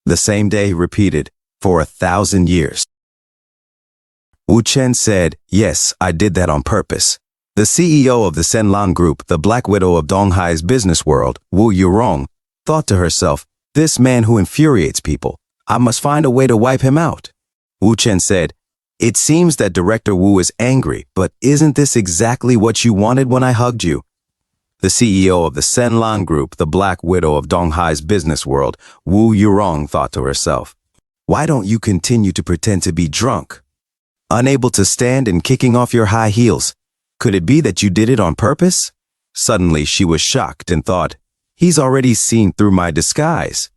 The same day repeated for 1,000 years. Wu Chen said, "Yes, I did that on purpose." The CEO of the Senlan Group, the Black Widow of Donghai's business world, Wu Yurong, thought to herself, "This man who infuriates people, I must find a way to wipe him out." Wu Chen said, "It seems that Director Wu is angry, but isn't this exactly what you wanted when I hugged you?" The CEO of the Senlan Group, the Black Widow of Donghai's business world, Wu Yurong, thought to herself, "Why don't you continue to pretend to be drunk? Unable to stand and kicking off your high heels. Could it be that you did it on purpose?" Suddenly she was shocked and thought, "He's already seen through my disguise."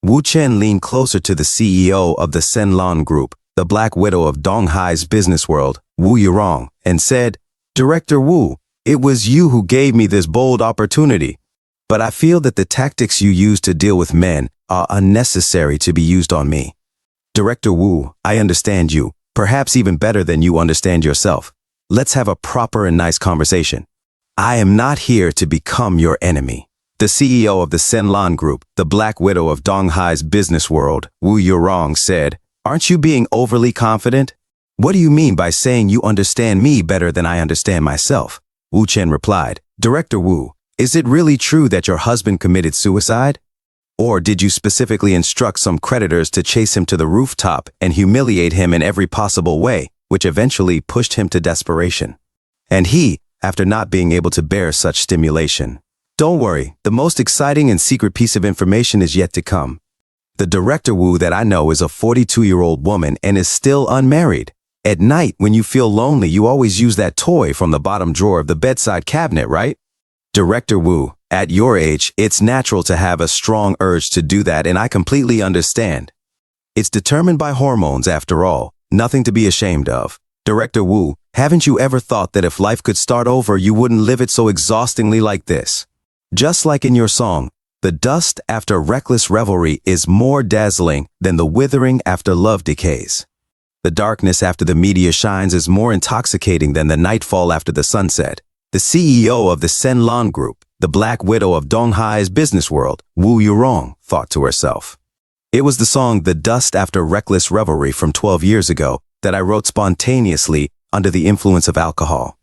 Wu Chen leaned closer to the CEO of the Senlan Group, the Black Widow of Donghai's business world, Wu Yurong, and said, "Director Wu, it was you who gave me this bold opportunity, but I feel that the tactics you use to deal with men are unnecessary to be used on me. Director Wu, I understand you, perhaps even better than you understand yourself. Let's have a proper and nice conversation. I am not here to become your enemy." The CEO of the Senlan Group, the Black Widow of Donghai's business world, Wu Yurong, said, "Aren't you being overly confident? What do you mean by saying you understand me better than I understand myself?" Wu Chen replied, "Director Wu, is it really true that your husband committed suicide? Or did you specifically instruct some creditors to chase him to the rooftop and humiliate him in every possible way, which eventually pushed him to desperation? And he, after not being able to bear such stimulation. Don't worry, the most exciting and secret piece of information is yet to come. The Director Wu that I know is a 42-year-old woman and is still unmarried. At night, when you feel lonely, you always use that toy from the bottom drawer of the bedside cabinet, right? Director Wu, at your age, it's natural to have a strong urge to do that, and I completely understand. It's determined by hormones after all, nothing to be ashamed of. Director Wu, haven't you ever thought that if life could start over, you wouldn't live it so exhaustingly like this? Just like in your song, the dust after reckless revelry is more dazzling than the withering after love decays. The darkness after the meteor shines is more intoxicating than the nightfall after the sunset. The CEO of the Senlan Group, the Black Widow of Donghai's business world, Wu Yurong, thought to herself. It was the song The Dust After Reckless Revelry from 12 years ago that I wrote spontaneously under the influence of alcohol.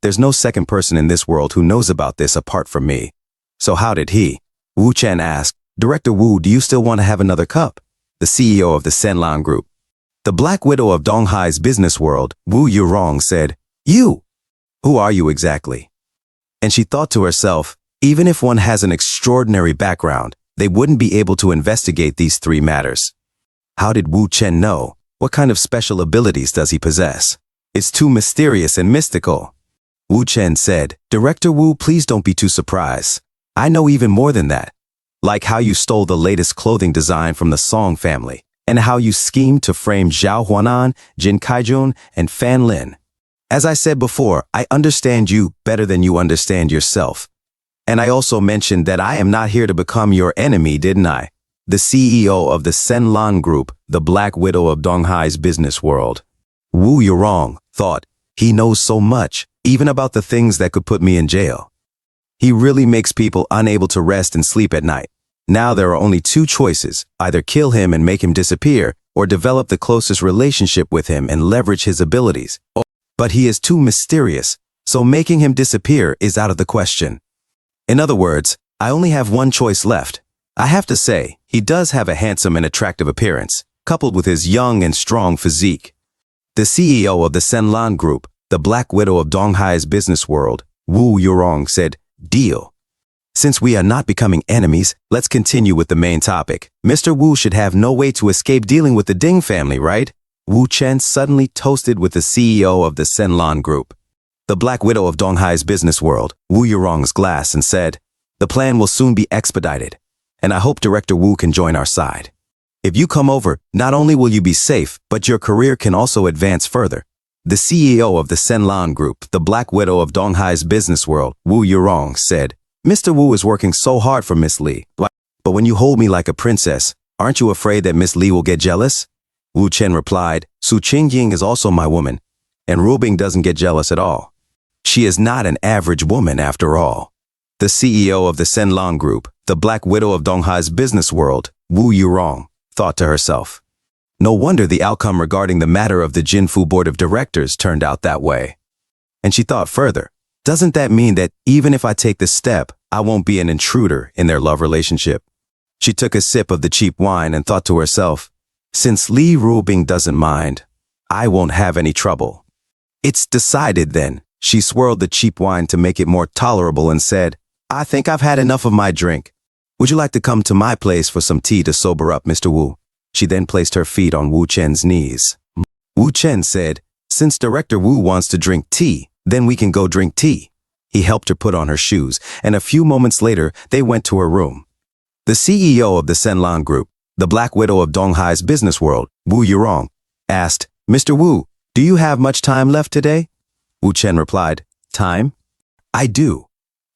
There's no second person in this world who knows about this apart from me. So how did he? Wu Chen asked, "Director Wu, do you still want to have another cup?" The CEO of the Senlan Group, the Black Widow of Donghai's business world, Wu Yurong, said, "You? Who are you exactly?" And she thought to herself, even if one has an extraordinary background, they wouldn't be able to investigate these three matters. How did Wu Chen know? What kind of special abilities does he possess? It's too mysterious and mystical. Wu Chen said, "Director Wu, please don't be too surprised. I know even more than that. Like how you stole the latest clothing design from the Song family, and how you schemed to frame Zhao Huanan, Jin Kaijun, and Fan Lin. As I said before, I understand you better than you understand yourself. And I also mentioned that I am not here to become your enemy, didn't I?" The CEO of the Senlan Group, the Black Widow of Donghai's business world, Wu Yurong, thought, "He knows so much, even about the things that could put me in jail. He really makes people unable to rest and sleep at night. Now there are only two choices, either kill him and make him disappear, or develop the closest relationship with him and leverage his abilities. But he is too mysterious, so making him disappear is out of the question. In other words, I only have one choice left. I have to say, he does have a handsome and attractive appearance, coupled with his young and strong physique." The CEO of the Senlan Group, the Black Widow of Donghai's business world, Wu Yurong, said, "Deal. Since we are not becoming enemies, let's continue with the main topic. Mr. Wu should have no way to escape dealing with the Ding family, right?" Wu Chen suddenly toasted with the CEO of the Senlan Group, the Black Widow of Donghai's business world, Wu Yurong's glass, and said, "The plan will soon be expedited, and I hope Director Wu can join our side. If you come over, not only will you be safe, but your career can also advance further." The CEO of the Senlan Group, the Black Widow of Donghai's business world, Wu Yurong, said, "Mr. Wu is working so hard for Miss Li, but when you hold me like a princess, aren't you afraid that Miss Li will get jealous?" Wu Chen replied, "Su Qingying is also my woman, and Rubing doesn't get jealous at all. She is not an average woman after all." The CEO of the Senlan Group, the Black Widow of Donghai's business world, Wu Yurong, thought to herself. No wonder the outcome regarding the matter of the Jinfu Board of Directors turned out that way. And she thought further, doesn't that mean that even if I take this step, I won't be an intruder in their love relationship? She took a sip of the cheap wine and thought to herself, since Li Ruobing doesn't mind, I won't have any trouble. It's decided then. She swirled the cheap wine to make it more tolerable and said, I think I've had enough of my drink. Would you like to come to my place for some tea to sober up, Mr. Wu? She then placed her feet on Wu Chen's knees. Wu Chen said, since Director Wu wants to drink tea, then we can go drink tea. He helped her put on her shoes, and a few moments later, they went to her room. The CEO of the Senlan Group, the Black Widow of Donghai's business world, Wu Yurong, asked, Mr. Wu, do you have much time left today? Wu Chen replied, time? I do.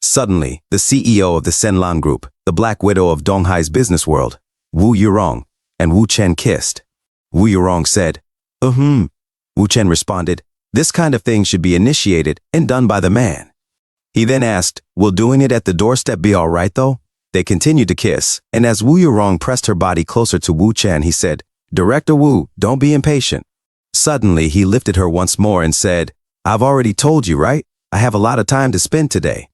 Suddenly, the CEO of the Senlan Group, the Black Widow of Donghai's business world, Wu Yurong, and Wu Chen kissed. Wu Yurong said, Wu Chen responded, this kind of thing should be initiated and done by the man. He then asked, will doing it at the doorstep be all right though? They continued to kiss, and as Wu Yurong pressed her body closer to Wu Chen, he said, Director Wu, don't be impatient. Suddenly, he lifted her once more and said, I've already told you, right? I have a lot of time to spend today.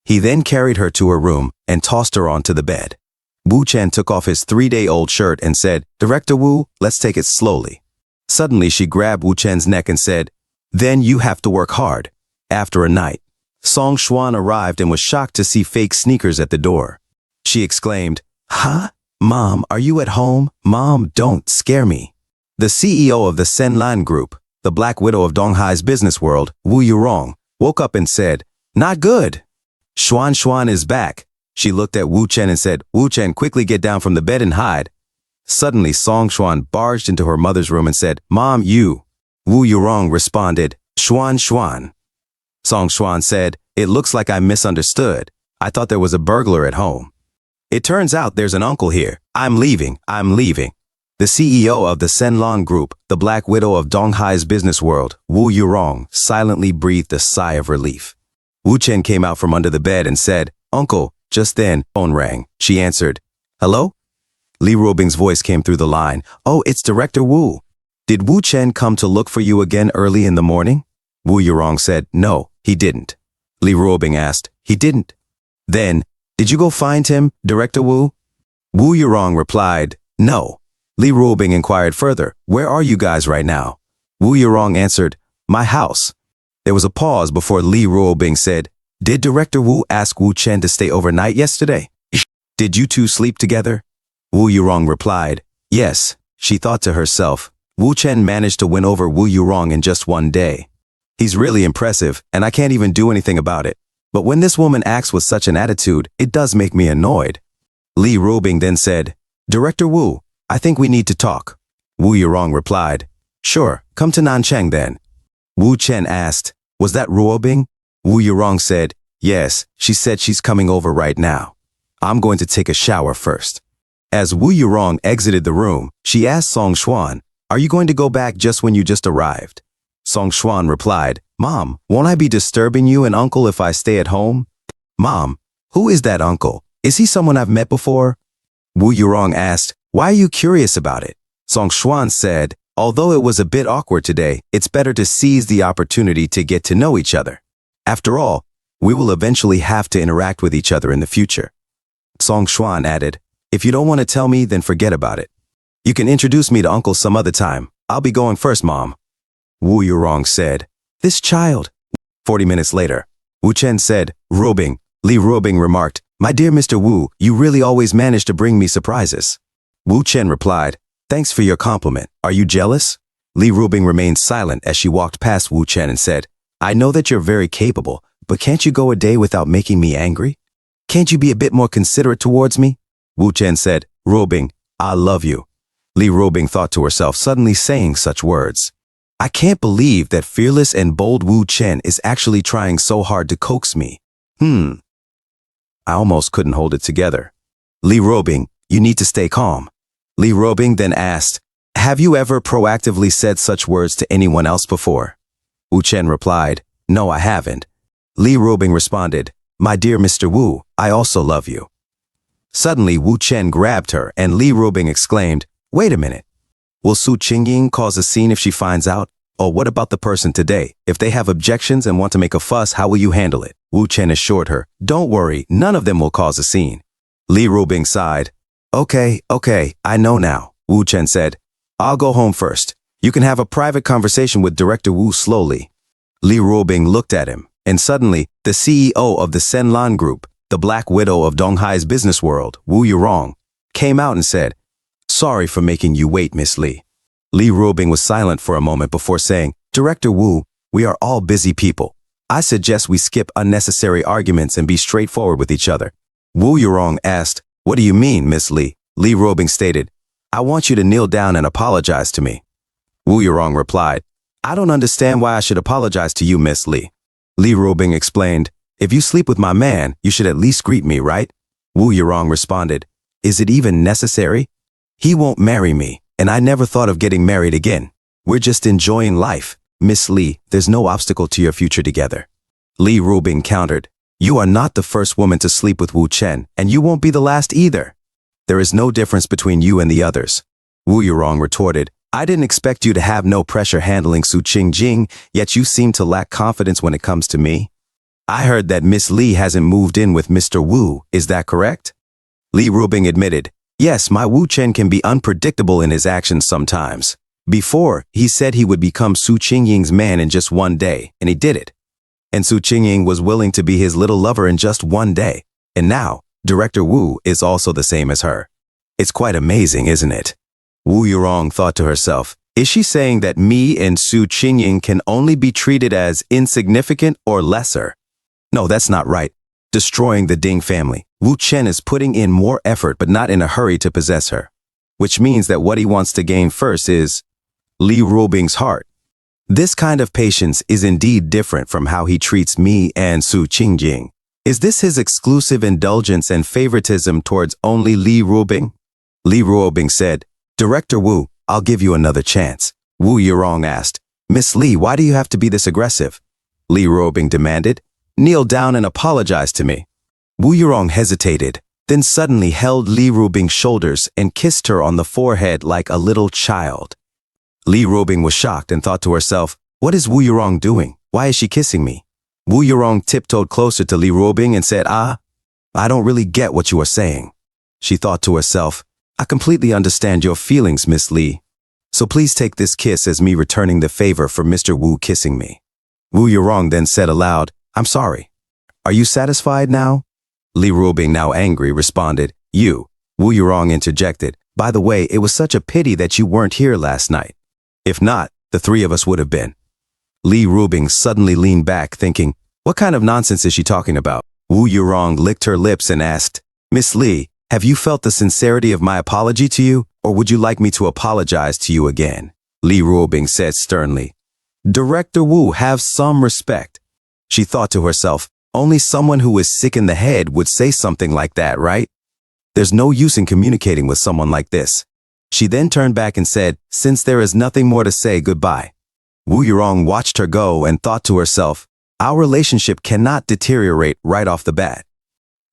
He then carried her to her room and tossed her onto the bed. Wu Chen took off his 3-day-old shirt and said, Director Wu, let's take it slowly. Suddenly, she grabbed Wu Chen's neck and said, then you have to work hard. After a night, Song Xuan arrived and was shocked to see fake sneakers at the door. She exclaimed, huh? Mom, are you at home? Mom, don't scare me. The CEO of the Senlan Group, the Black Widow of Donghai's business world, Wu Yurong, woke up and said, not good. Xuan is back. She looked at Wu Chen and said, Wu Chen, quickly get down from the bed and hide. Suddenly, Song Xuan barged into her mother's room and said, Mom, you. Wu Yurong responded, Xuan. Song Xuan said, it looks like I misunderstood. I thought there was a burglar at home. It turns out there's an uncle here. I'm leaving. The CEO of the Senlan Group, the Black Widow of Donghai's business world, Wu Yurong, silently breathed a sigh of relief. Wu Chen came out from under the bed and said, Uncle. Just then, phone rang. She answered, hello? Li Ruobing's voice came through the line. Oh, it's Director Wu. Did Wu Chen come to look for you again early in the morning? Wu Yurong said, no, he didn't. Li Ruobing asked, he didn't? Then, did you go find him, Director Wu? Wu Yurong replied, no. Li Ruobing inquired further, where are you guys right now? Wu Yurong answered, my house. There was a pause before Li Ruobing said, did Director Wu ask Wu Chen to stay overnight yesterday? Did you two sleep together? Wu Yurong replied, yes. She thought to herself, Wu Chen managed to win over Wu Yurong in just one day. He's really impressive, and I can't even do anything about it. But when this woman acts with such an attitude, it does make me annoyed. Li Ruobing then said, Director Wu, I think we need to talk. Wu Yurong replied, sure, come to Nanchang then. Wu Chen asked, was that Ruobing? Wu Yurong said, yes, she said she's coming over right now. I'm going to take a shower first. As Wu Yurong exited the room, she asked Song Xuan, are you going to go back just when you just arrived? Song Xuan replied, Mom, won't I be disturbing you and Uncle if I stay at home? Mom, who is that uncle? Is he someone I've met before? Wu Yurong asked, why are you curious about it? Song Xuan said, although it was a bit awkward today, it's better to seize the opportunity to get to know each other. After all, we will eventually have to interact with each other in the future. Song Xuan added, if you don't want to tell me, then forget about it. You can introduce me to Uncle some other time. I'll be going first, Mom. Wu Yurong said, this child. 40 minutes later, Wu Chen said, Ruobing. Li Ruobing remarked, my dear Mr. Wu, you really always manage to bring me surprises. Wu Chen replied, thanks for your compliment. Are you jealous? Li Ruobing remained silent as she walked past Wu Chen and said, I know that you're very capable, but can't you go a day without making me angry? Can't you be a bit more considerate towards me? Wu Chen said, Ruobing, I love you. Li Ruobing thought to herself, suddenly saying such words. I can't believe that fearless and bold Wu Chen is actually trying so hard to coax me. I almost couldn't hold it together. Li Ruobing, you need to stay calm. Li Ruobing then asked, have you ever proactively said such words to anyone else before? Wu Chen replied, no, I haven't. Li Ruobing responded, my dear Mr. Wu, I also love you. Suddenly, Wu Chen grabbed her and Li Ruobing exclaimed, Wait a minute. Will Su Qingying cause a scene if she finds out? Or what about the person today? If they have objections and want to make a fuss, how will you handle it? Wu Chen assured her. Don't worry, none of them will cause a scene. Li Rubing sighed. Okay, I know now, Wu Chen said. I'll go home first. You can have a private conversation with Director Wu slowly. Li Rubing looked at him, and suddenly, the CEO of the Senlan Group, the Black Widow of Donghai's business world, Wu Yurong, came out and said, Sorry for making you wait, Miss Li. Li Rubing was silent for a moment before saying, Director Wu, we are all busy people. I suggest we skip unnecessary arguments and be straightforward with each other. Wu Yurong asked, What do you mean, Miss Li? Li Rubing stated, I want you to kneel down and apologize to me. Wu Yurong replied, I don't understand why I should apologize to you, Miss Li. Li Rubing explained, If you sleep with my man, you should at least greet me, right? Wu Yurong responded, Is it even necessary? He won't marry me, and I never thought of getting married again. We're just enjoying life. Miss Li, there's no obstacle to your future together. Li Rubing countered, You are not the first woman to sleep with Wu Chen, and you won't be the last either. There is no difference between you and the others. Wu Yurong retorted, I didn't expect you to have no pressure handling Su Qingjing, yet you seem to lack confidence when it comes to me. I heard that Miss Li hasn't moved in with Mr. Wu, is that correct? Li Rubing admitted, Yes, my Wu Chen can be unpredictable in his actions sometimes. Before, he said he would become Su Qingying's man in just one day, and he did it. And Su Qingying was willing to be his little lover in just one day. And now, Director Wu is also the same as her. It's quite amazing, isn't it? Wu Yurong thought to herself, Is she saying that me and Su Qingying can only be treated as insignificant or lesser? No, that's not right. Destroying the Ding family. Wu Chen is putting in more effort but not in a hurry to possess her. Which means that what he wants to gain first is Li Rubing's heart. This kind of patience is indeed different from how he treats me and Su Qingjing. Is this his exclusive indulgence and favoritism towards only Li Rubing? Li Rubing said, Director Wu, I'll give you another chance. Wu Yurong asked, Miss Li, why do you have to be this aggressive? Li Rubing demanded, Kneel down and apologize to me. Wu Yurong hesitated, then suddenly held Li Rubing's shoulders and kissed her on the forehead like a little child. Li Rubing was shocked and thought to herself, What is Wu Yurong doing? Why is she kissing me? Wu Yurong tiptoed closer to Li Rubing and said, I don't really get what you are saying. She thought to herself, I completely understand your feelings, Miss Li. So please take this kiss as me returning the favor for Mr. Wu kissing me. Wu Yurong then said aloud, I'm sorry. Are you satisfied now? Li Rubing, now angry, responded, You. Wu Yurong interjected, By the way, it was such a pity that you weren't here last night. If not, the three of us would have been. Li Rubing suddenly leaned back, thinking, What kind of nonsense is she talking about? Wu Yurong licked her lips and asked, Miss Li, have you felt the sincerity of my apology to you, or would you like me to apologize to you again? Li Rubing said sternly, Director Wu, have some respect. She thought to herself, only someone who is sick in the head would say something like that, right? There's no use in communicating with someone like this. She then turned back and said, Since there is nothing more to say, goodbye. Wu Yurong watched her go and thought to herself, Our relationship cannot deteriorate right off the bat.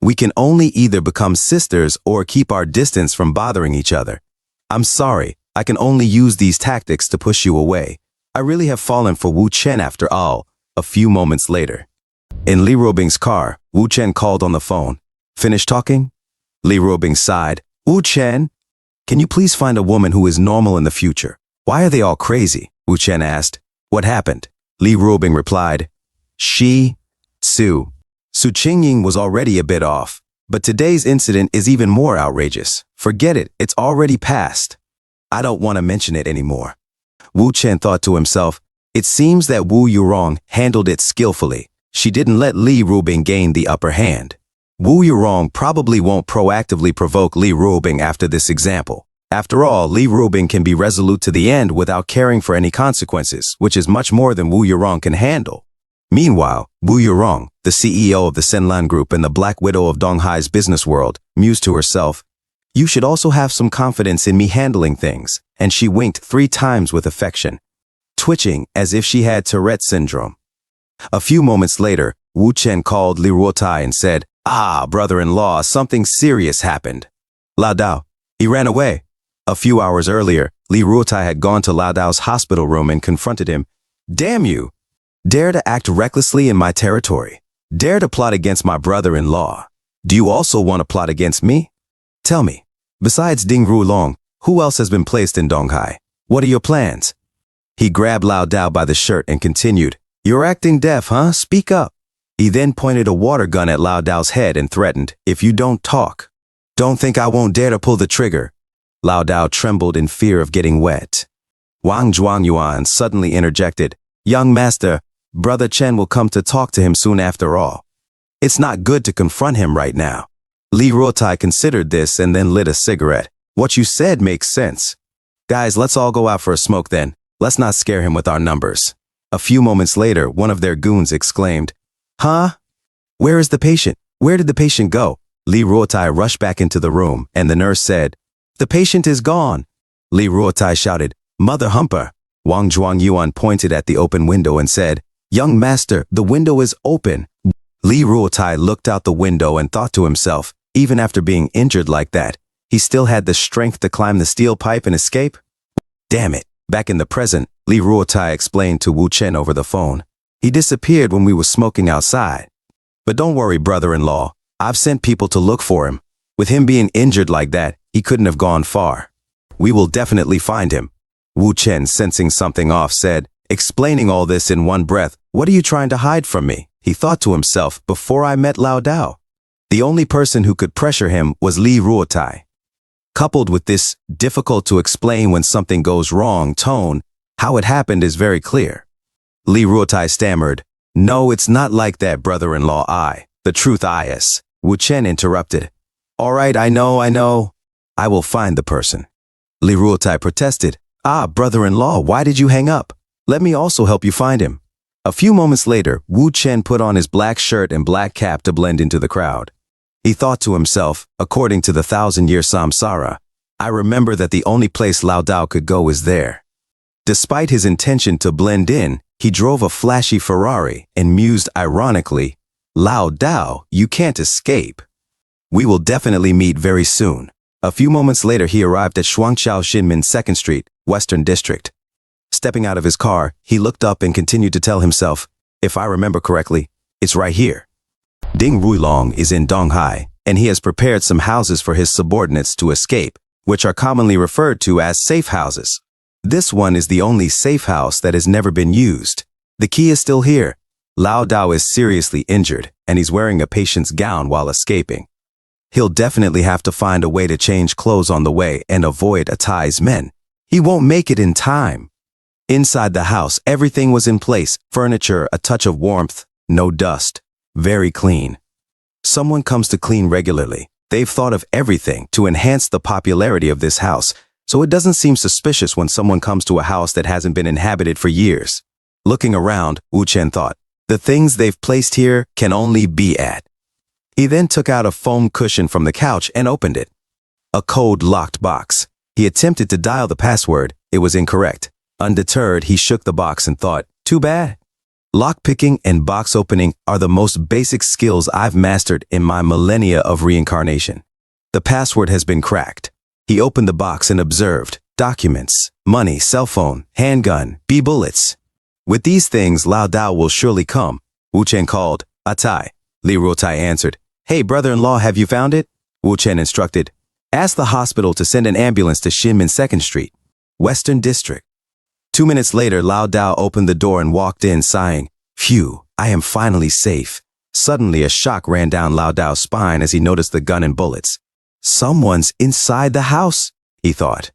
We can only either become sisters or keep our distance from bothering each other. I'm sorry, I can only use these tactics to push you away. I really have fallen for Wu Chen after all. A few moments later. In Li Rubing's car, Wu Chen called on the phone. Finished talking? Li Rubing sighed. Wu Chen, can you please find a woman who is normal in the future? Why are they all crazy? Wu Chen asked. What happened? Li Rubing replied. Su Qingying was already a bit off, but today's incident is even more outrageous. Forget it, it's already past. I don't want to mention it anymore. Wu Chen thought to himself, It seems that Wu Yurong handled it skillfully. She didn't let Li Rubing gain the upper hand. Wu Yurong probably won't proactively provoke Li Rubing after this example. After all, Li Rubing can be resolute to the end without caring for any consequences, which is much more than Wu Yurong can handle. Meanwhile, Wu Yurong, the CEO of the Senlan Group and the Black Widow of Donghai's business world, mused to herself, You should also have some confidence in me handling things, and she winked 3 times with affection, twitching as if she had Tourette syndrome. A few moments later, Wu Chen called Li Ruotai and said, brother-in-law, something serious happened. Lao Dao, he ran away. A few hours earlier, Li Ruotai had gone to Lao Dao's hospital room and confronted him. Damn you! Dare to act recklessly in my territory. Dare to plot against my brother-in-law. Do you also want to plot against me? Tell me, besides Ding Rulong, who else has been placed in Donghai? What are your plans? He grabbed Lao Dao by the shirt and continued, You're acting deaf, huh? Speak up. He then pointed a water gun at Lao Dao's head and threatened, If you don't talk, don't think I won't dare to pull the trigger. Lao Dao trembled in fear of getting wet. Wang Zhuangyuan suddenly interjected, Young master, Brother Chen will come to talk to him soon after all. It's not good to confront him right now. Li Ruotai considered this and then lit a cigarette. What you said makes sense. Guys, let's all go out for a smoke then. Let's not scare him with our numbers. A few moments later, one of their goons exclaimed, Huh? Where is the patient? Where did the patient go? Li Ruotai rushed back into the room, and the nurse said, The patient is gone. Li Ruotai shouted, Mother Humper. Wang Zhuangyuan pointed at the open window and said, Young master, the window is open. Li Ruotai looked out the window and thought to himself, even after being injured like that, he still had the strength to climb the steel pipe and escape? Damn it. Back in the present, Li Ruotai explained to Wu Chen over the phone. He disappeared when we were smoking outside. But don't worry, brother-in-law. I've sent people to look for him. With him being injured like that, he couldn't have gone far. We will definitely find him. Wu Chen, sensing something off, said, explaining all this in one breath, What are you trying to hide from me? He thought to himself, before I met Lao Dao. The only person who could pressure him was Li Ruotai. Coupled with this difficult to explain when something goes wrong tone, how it happened is very clear. Li Ruotai stammered, No, it's not like that, brother-in-law. The truth is. Wu Chen interrupted. All right, I know. I will find the person. Li Ruotai protested. Brother-in-law, why did you hang up? Let me also help you find him. A few moments later, Wu Chen put on his black shirt and black cap to blend into the crowd. He thought to himself, according to the 1,000-year samsara, I remember that the only place Lao Dao could go is there. Despite his intention to blend in, he drove a flashy Ferrari and mused ironically, Lao Dao, you can't escape. We will definitely meet very soon. A few moments later, he arrived at Shuangqiao Xinmin 2nd Street, Western District. Stepping out of his car, he looked up and continued to tell himself, if I remember correctly, it's right here. Ding Ruilong is in Donghai, and he has prepared some houses for his subordinates to escape, which are commonly referred to as safe houses. This one is the only safe house that has never been used. The key is still here. Lao Dao is seriously injured, and he's wearing a patient's gown while escaping. He'll definitely have to find a way to change clothes on the way and avoid Atai's men. He won't make it in time. Inside the house, everything was in place. Furniture, a touch of warmth, no dust. Very clean. Someone comes to clean regularly. They've thought of everything to enhance the popularity of this house, so it doesn't seem suspicious when someone comes to a house that hasn't been inhabited for years. Looking around, Wu Chen thought, the things they've placed here can only be at. He then took out a foam cushion from the couch and opened it. A code-locked box. He attempted to dial the password. It was incorrect. Undeterred, he shook the box and thought, too bad. Lockpicking and box opening are the most basic skills I've mastered in my millennia of reincarnation. The password has been cracked. He opened the box and observed documents, money, cell phone, handgun, bullets. With these things, Lao Dao will surely come. Wu Chen called, Atai. Li Ruotai answered, Hey, brother-in-law, have you found it? Wu Chen instructed, Ask the hospital to send an ambulance to Xinmin 2nd Street, Western District. 2 minutes later, Lao Dao opened the door and walked in, sighing, Phew, I am finally safe. Suddenly, a shock ran down Lao Dao's spine as he noticed the gun and bullets. Someone's inside the house, he thought.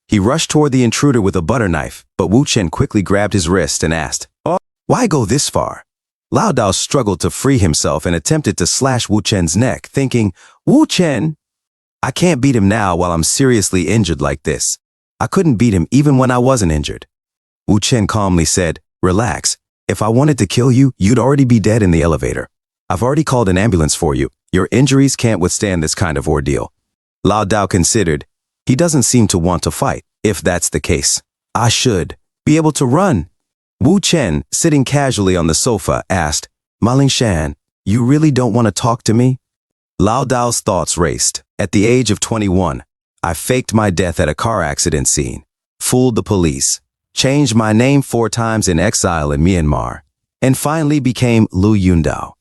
He rushed toward the intruder with a butter knife, but Wu Chen quickly grabbed his wrist and asked, Why go this far? Lao Dao struggled to free himself and attempted to slash Wu Chen's neck, thinking, Wu Chen, I can't beat him now while I'm seriously injured like this. I couldn't beat him even when I wasn't injured. Wu Chen calmly said, Relax. If I wanted to kill you, you'd already be dead in the elevator. I've already called an ambulance for you. Your injuries can't withstand this kind of ordeal. Lao Dao considered, he doesn't seem to want to fight. If that's the case, I should be able to run. Wu Chen, sitting casually on the sofa, asked, Ma Lingshan, you really don't want to talk to me? Lao Dao's thoughts raced. At the age of 21, I faked my death at a car accident scene, fooled the police, changed my name 4 times in exile in Myanmar, and finally became Lu Yundao.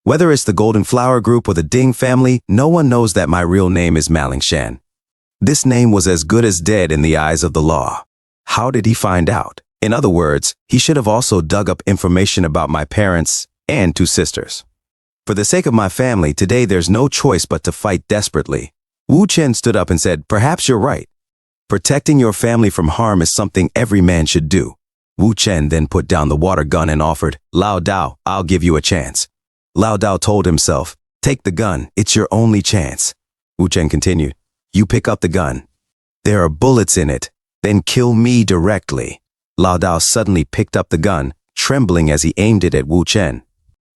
Whether it's the Golden Flower Group or the Ding family, no one knows that my real name is Malingshan. This name was as good as dead in the eyes of the law. How did he find out? In other words, he should have also dug up information about my parents and 2 sisters. For the sake of my family, today there's no choice but to fight desperately. Wu Chen stood up and said, "Perhaps you're right. Protecting your family from harm is something every man should do." Wu Chen then put down the water gun and offered, "Lao Dao, I'll give you a chance." Lao Dao told himself, "Take the gun, it's your only chance." Wu Chen continued, "You pick up the gun. There are bullets in it, then kill me directly." Lao Dao suddenly picked up the gun, trembling as he aimed it at Wu Chen.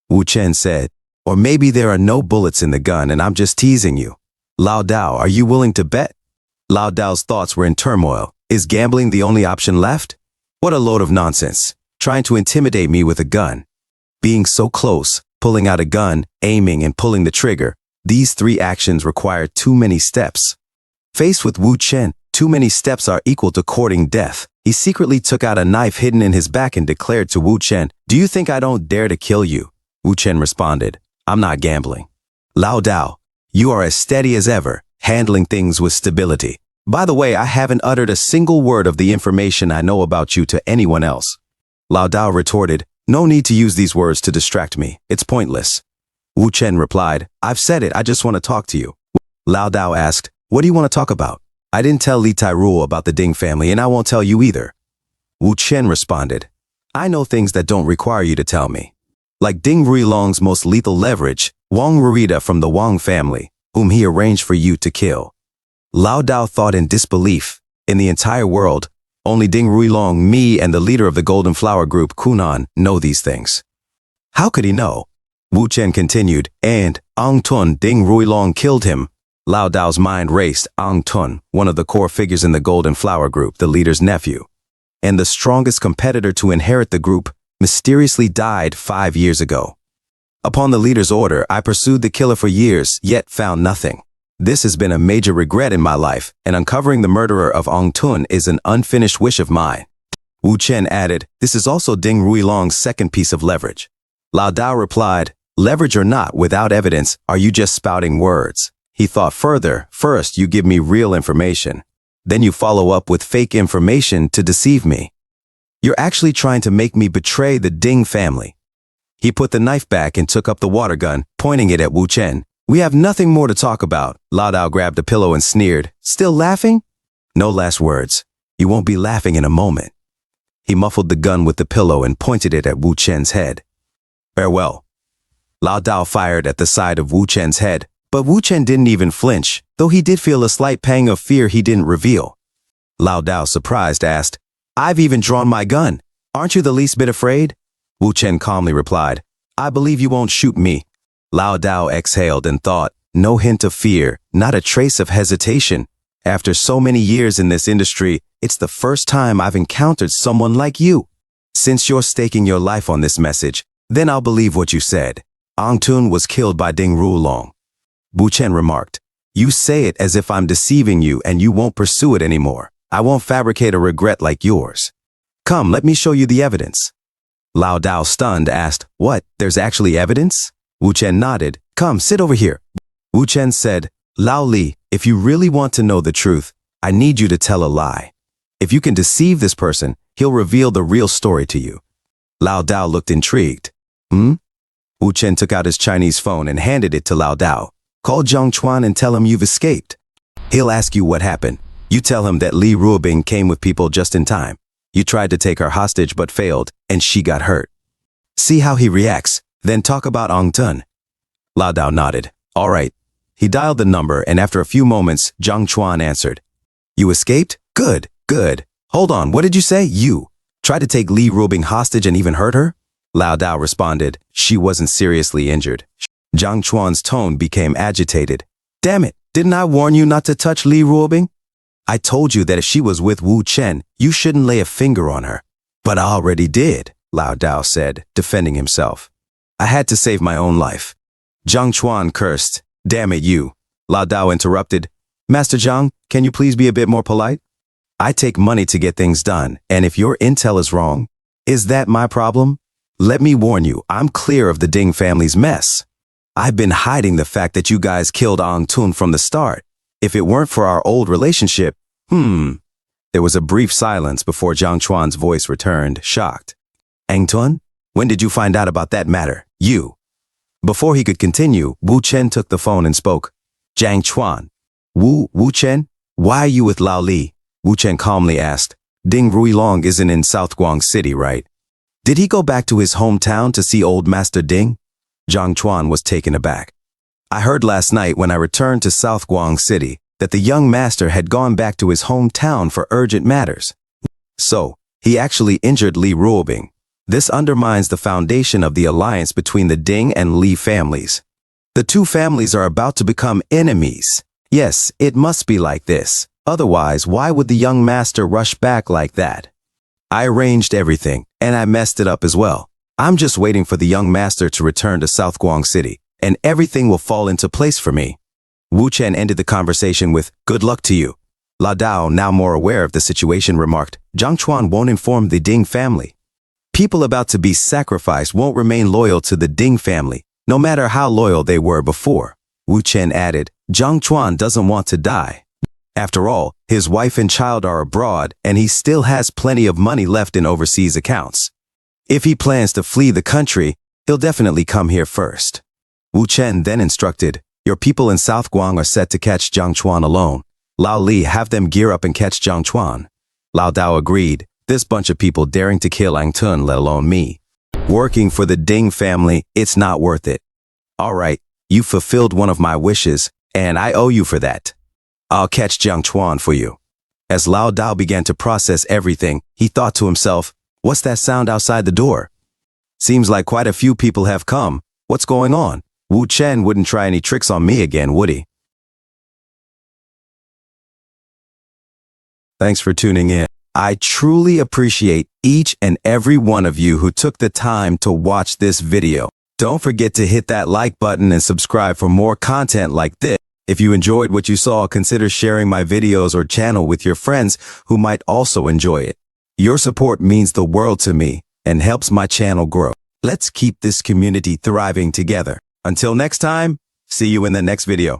Wu Chen said, "Or maybe there are no bullets in the gun and I'm just teasing you. Lao Dao, are you willing to bet?" Lao Dao's thoughts were in turmoil. Is gambling the only option left? What a load of nonsense. Trying to intimidate me with a gun. Being so close, pulling out a gun, aiming and pulling the trigger. These 3 actions require too many steps. Faced with Wu Chen, too many steps are equal to courting death. He secretly took out a knife hidden in his back and declared to Wu Chen, "Do you think I don't dare to kill you?" Wu Chen responded, "I'm not gambling." Lao Dao, you are as steady as ever, handling things with stability. By the way, I haven't uttered a single word of the information I know about you to anyone else. Lao Dao retorted, "No need to use these words to distract me. It's pointless." Wu Chen replied, "I've said it, I just want to talk to you." Lao Dao asked, "What do you want to talk about?" "I didn't tell Li Tairu about the Ding family and I won't tell you either." Wu Chen responded, "I know things that don't require you to tell me. Like Ding Ruilong's most lethal leverage, Wang Rurita from the Wang family, whom he arranged for you to kill." Lao Dao thought in disbelief. In the entire world, only Ding Ruilong, me, and the leader of the Golden Flower Group, Kunan, know these things. How could he know? Wu Chen continued, "And Ang Tun, Ding Ruilong killed him." Lao Dao's mind raced. Ang Tun, one of the core figures in the Golden Flower Group, the leader's nephew, and the strongest competitor to inherit the group, mysteriously died 5 years ago. Upon the leader's order, I pursued the killer for years, yet found nothing. This has been a major regret in my life, and uncovering the murderer of Ang Tun is an unfinished wish of mine. Wu Chen added, "This is also Ding Ruilong's second piece of leverage." Lao Dao replied, "Leverage or not, without evidence, are you just spouting words?" He thought further. "First, you give me real information. Then you follow up with fake information to deceive me. You're actually trying to make me betray the Ding family." He put the knife back and took up the water gun, pointing it at Wu Chen. "We have nothing more to talk about." Lao Dao grabbed a pillow and sneered, "Still laughing?" "No last words. You won't be laughing in a moment." He muffled the gun with the pillow and pointed it at Wu Chen's head. "Farewell." Lao Dao fired at the side of Wu Chen's head, but Wu Chen didn't even flinch, though he did feel a slight pang of fear he didn't reveal. Lao Dao, surprised, asked, "I've even drawn my gun. Aren't you the least bit afraid?" Wu Chen calmly replied, "I believe you won't shoot me." Lao Dao exhaled and thought, no hint of fear, not a trace of hesitation. After so many years in this industry, it's the first time I've encountered someone like you. Since you're staking your life on this message, then I'll believe what you said. Ang Tun was killed by Ding Ruilong. Wu Chen remarked, "You say it as if I'm deceiving you and you won't pursue it anymore. I won't fabricate a regret like yours. Come, let me show you the evidence." Lao Dao, stunned, asked, "What, there's actually evidence?" Wu Chen nodded. "Come, sit over here." Wu Chen said, "Lao Li, if you really want to know the truth, I need you to tell a lie. If you can deceive this person, he'll reveal the real story to you." Lao Dao looked intrigued. Wu Chen took out his Chinese phone and handed it to Lao Dao. "Call Zhang Chuan and tell him you've escaped. He'll ask you what happened. You tell him that Li Ruobing came with people just in time. You tried to take her hostage but failed, and she got hurt. See how he reacts, then talk about Ang Tun." Lao Dao nodded. "All right." He dialed the number, and after a few moments, Zhang Chuan answered. "You escaped? Good, good. Hold on, what did you say? You tried to take Li Ruobing hostage and even hurt her?" Lao Dao responded, "She wasn't seriously injured." Zhang Chuan's tone became agitated. "Damn it, didn't I warn you not to touch Li Ruobing? I told you that if she was with Wu Chen, you shouldn't lay a finger on her." "But I already did," Lao Dao said, defending himself. "I had to save my own life." Zhang Chuan cursed. "Damn it, you." Lao Dao interrupted. Master Zhang, can you please be a bit more polite? I take money to get things done, and if your intel is wrong, is that my problem? Let me warn you, I'm clear of the Ding family's mess. I've been hiding the fact that you guys killed Ang Tun from the start. If it weren't for our old relationship, There was a brief silence before Jiang Chuan's voice returned, shocked. Ang Tun? When did you find out about that matter? You. Before he could continue, Wu Chen took the phone and spoke. Jiang Chuan. Wu Chen? Why are you with Lao Li? Wu Chen calmly asked. Ding Ruilong isn't in South Guang City, right? Did he go back to his hometown to see old Master Ding? Jiang Chuan was taken aback. I heard last night when I returned to South Guang City that the young master had gone back to his hometown for urgent matters. So, he actually injured Li Ruobing. This undermines the foundation of the alliance between the Ding and Li families. The two families are about to become enemies. Yes, it must be like this. Otherwise, why would the young master rush back like that? I arranged everything, and I messed it up as well. I'm just waiting for the young master to return to South Guang City, and everything will fall into place for me. Wu Chen ended the conversation with, good luck to you. La Dao, now more aware of the situation, remarked, Jiang Chuan won't inform the Ding family. People about to be sacrificed won't remain loyal to the Ding family, no matter how loyal they were before. Wu Chen added, Jiang Chuan doesn't want to die. After all, his wife and child are abroad, and he still has plenty of money left in overseas accounts. If he plans to flee the country, he'll definitely come here first. Wu Chen then instructed, your people in South Guang are set to catch Jiang Chuan alone. Lao Li, have them gear up and catch Jiang Chuan. Lao Dao agreed, this bunch of people daring to kill Ang Tun, let alone me. Working for the Ding family, it's not worth it. All right, you fulfilled one of my wishes, and I owe you for that. I'll catch Jiang Chuan for you. As Lao Dao began to process everything, he thought to himself, what's that sound outside the door? Seems like quite a few people have come. What's going on? Wu Chen wouldn't try any tricks on me again, would he? Thanks for tuning in. I truly appreciate each and every one of you who took the time to watch this video. Don't forget to hit that like button and subscribe for more content like this. If you enjoyed what you saw, consider sharing my videos or channel with your friends who might also enjoy it. Your support means the world to me and helps my channel grow. Let's keep this community thriving together. Until next time, see you in the next video.